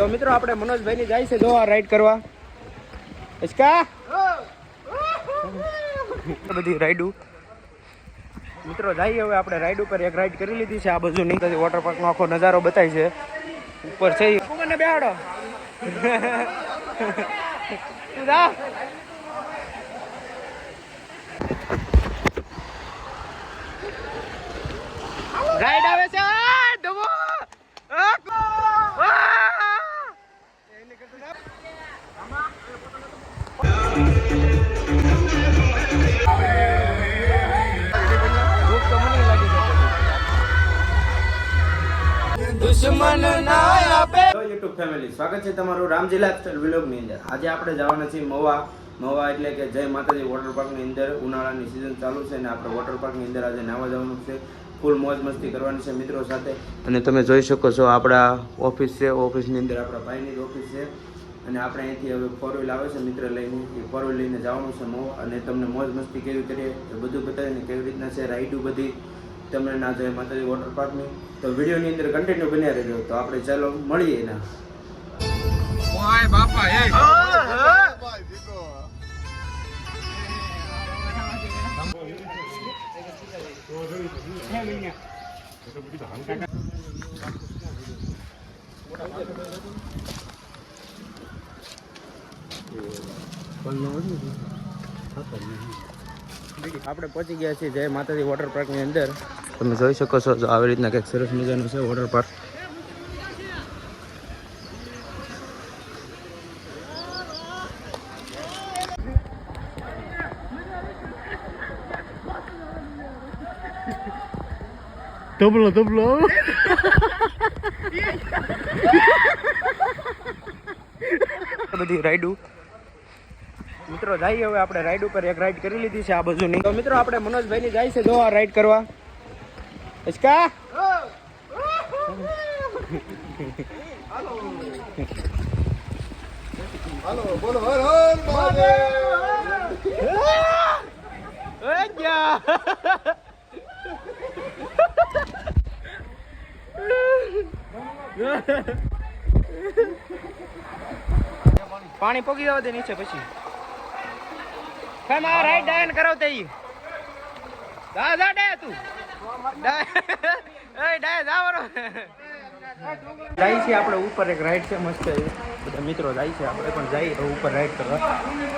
તો મિત્રો આપણે મનોજભાઈ ની જાય છે જો આ રાઈડ કરવા ઇસકા બધી રાઈડ મિત્રો જઈએ હવે આપણે રાઈડ ઉપર એક રાઈડ કરી લીધી છે આ બાજુ ની વોટર પાર્ક નો આખો નજારો બતાય છે ઉપર છે મને બેહાડો તું જા રાઈડ આવે છે ડબો દુશ્મન ના આપે યુટ્યુબ ફેમિલી સ્વાગત છે તમારું રામજી લાઈફસ્ટાઈલ વ્લોગ ની અંદર આજે આપણે જવાના છીએ મવા એટલે કે જય માતાજી વોટર પાર્ક ની અંદર ઉનાળાની સીઝન ચાલુ છે અને આપણે વોટર પાર્ક ની અંદર આજે નાવા જવાનું છે ફૂલ મોજ મસ્તી કરવાની છે મિત્રો સાથે અને તમે જોઈ શકો છો આપણા ઓફિસ છે ઓફિસની અંદર આપણા ભાઈની જ ઓફિસ છે અને આપણે અહીંથી હવે ફોર વ્હીલ આવે છે મિત્ર લઈને એ ફોર વ્હીલ લઈને જવાનું છે મો અને તમને મોજ મસ્તી કેવી કરીએ એ બધું બતાવીને કેવી રીતના છે રાઈડું બધી તમને ના જાય માતાજી વોટર પાર્કની તો વિડીયોની અંદર કન્ટિન્યુ બન્યા રહેજો તો આપણે ચાલો મળીએ એના ઓય બાપા એ આપણે પહોંચી ગયા છીએ જય માતાજી વોટર પાર્ક ની અંદર તમે જોઈ શકો છો આવી રીતના કંઈક સરસ મજાનું છે વોટર પાર્ક તબલો બધી રાઈડું મિત્રો જઈએ હવે આપણે રાઈડ ઉપર એક રાઈડ કરી લીધી છે આ બાજુની તો મિત્રો આપણે મનોજભાઈ ની જાય છે જો આ રાઈડ કરવા ઇસકા હાલો બોલો હર હર મહાદેવ ઓય ગયા પાણી પોગી જવા દે નીચે પછી ખાના રાઈડ ડાયન કરાવતે ઈ જા જા ડે તું એ ડાય જાવરો જાય છે આપણે ઉપર એક રાઈડ છે મસ્ત બધા મિત્રો જાય છે આપણે પણ જઈએ તો ઉપર રાઈડ કરવા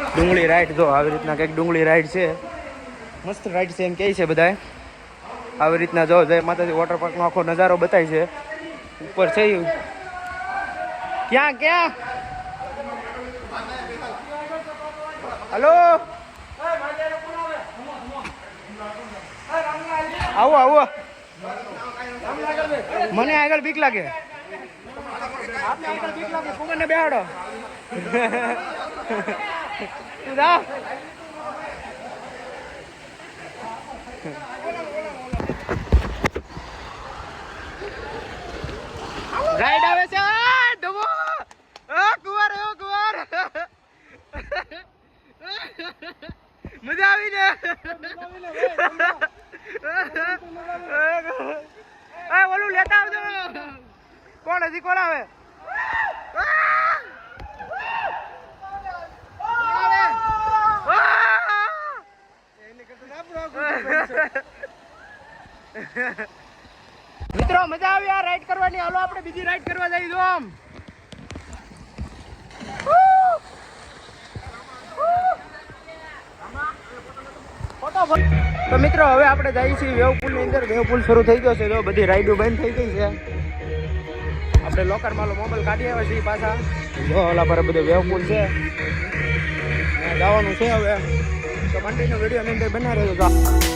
ડુંગળી રાઈડ જો આવી રીતના કંઈક ડુંગળી રાઈડ છે મસ્ત રાઈડ છે એમ કહે છે બધાએ આવી રીતના જો જય માતાજી વોટર પાર્કનો આખો નજારો બતાય છે ઉપર છે ક્યાં ક્યાં હલો આવો આવો મને આગળ બીક લાગે આપને આગળ બીક લાગે કુમરને બેહાડો તું જા રાઈડ આવે છે ડબો કુવાર એવો કુવાર મજા આવી ને ઓલું લેતા આવજો કોણ હજી કોણ આવે મિત્રો મજા આવી આ રાઈડ કરવાની હાલો આપણે બીજી રાઈડ કરવા જઈએ જો આમ તો મિત્રો હવે આપણે જઈએ છીએ વેવ પુલ ની અંદર વેવ પુલ શરૂ થઈ ગયો છે જો બધી રાઈડો બંધ થઈ ગઈ છે આપણે લોકર માલો મોબાઈલ કાઢી આવ્યા છીએ પાછા જો ઓલા પર બધું વેવ પુલ છે જવાનું છે હવે તો કન્ટિન્યુ વિડીયો ની અંદર બના રહેજો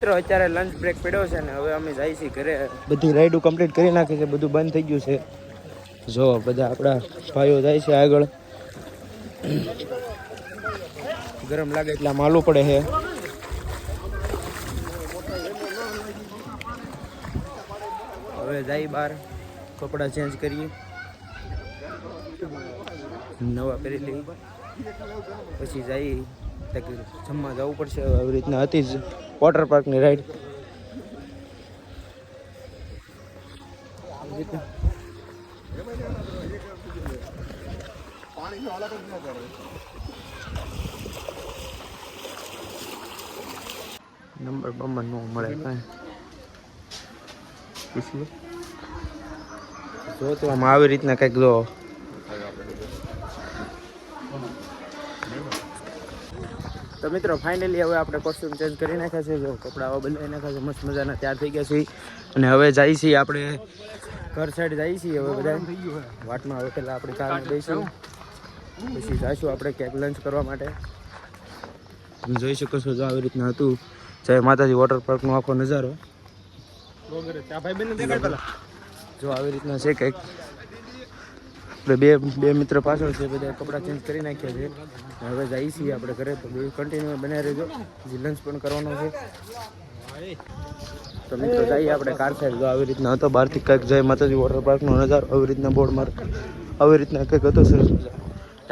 મિત્રો અત્યારે લંચ બ્રેક પડ્યો છે ને હવે અમે જઈએ છીએ ઘરે. બધી રાઈડો કમ્પ્લીટ કરી નાખી છે, બધું બંધ થઈ ગયું છે. જો બધા આપણા ભાઈઓ જાય છે આગળ. ગરમ લાગે એટલે માલું પડે છે. હવે જાય બહાર, કપડાં ચેન્જ કરીએ, નવા પહેરી લઈએ, પછી જઈએ જમવા જવું પડશે. આવી રીતના હતી જ વોટર પાર્કની રાઈડ. નંબર બંબર ન મળે કાંઈ. જો તો આમ આવી રીતના કંઈક જો. તો મિત્રો ફાઇનલી હવે આપણે કોસ્ટ્યુમ ચેન્જ કરી નાખ્યા છે. જો કપડાઓ બદલાઈ નાખ્યા છે, મસ્ત મજાના તૈયાર થઈ ગયા છે. અને હવે જઈએ છીએ આપણે ઘર સાઈડ જઈએ છીએ. હવે બધા વાટમાં હવે પહેલાં આપણી કારમાં બેસીશું, પછી જઈશું આપણે ક્યાંક લંચ કરવા માટે. તમે જોઈ શકો છો જો આવી રીતના હતું જય માતાજી વોટર પાર્કનો આખો નજારો. જો આવી રીતના છે કંઈક. આપણે બે મિત્ર પાછળ છે, બધા કપડાં ચેન્જ કરી નાખ્યા છે. હવે જઈએ છીએ આપણે ઘરે. તો બે કન્ટિન્યુ બનાવી રહેજો, હજી લંચ પણ કરવાનો છે. તો મિત્રો જઈએ આપણે કાર સાઈડ. જો આવી રીતના હતો બહારથી કંઈક જય માતાજી વોટર પાર્કનો નજારો. આવી રીતના બોર્ડ માર્ક આવી રીતના કંઈક હતો સરસ મજા.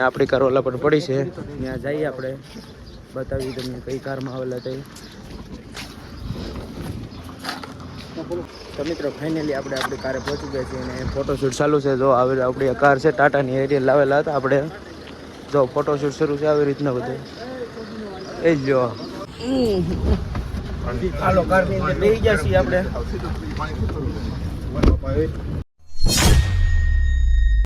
આપણી કાર ઓલા પણ પડી છે, ત્યાં જઈએ આપણે બતાવી તમને કઈ કારમાં આવેલા તે. તો મિત્રો ફાઇનલી આપણે આપણી કારે પહોંચી ગયા છીએ અને ફોટોશૂટ ચાલુ છે. જો આવી આપણી કાર છે ટાટાની એરિયલ લાવેલા હતા આપણે. જો ફોટોશૂટ શરૂ છે આવી રીતના બધું. એ જ જો હાલો કારની અંદર બેસી ગયા છીએ આપણે.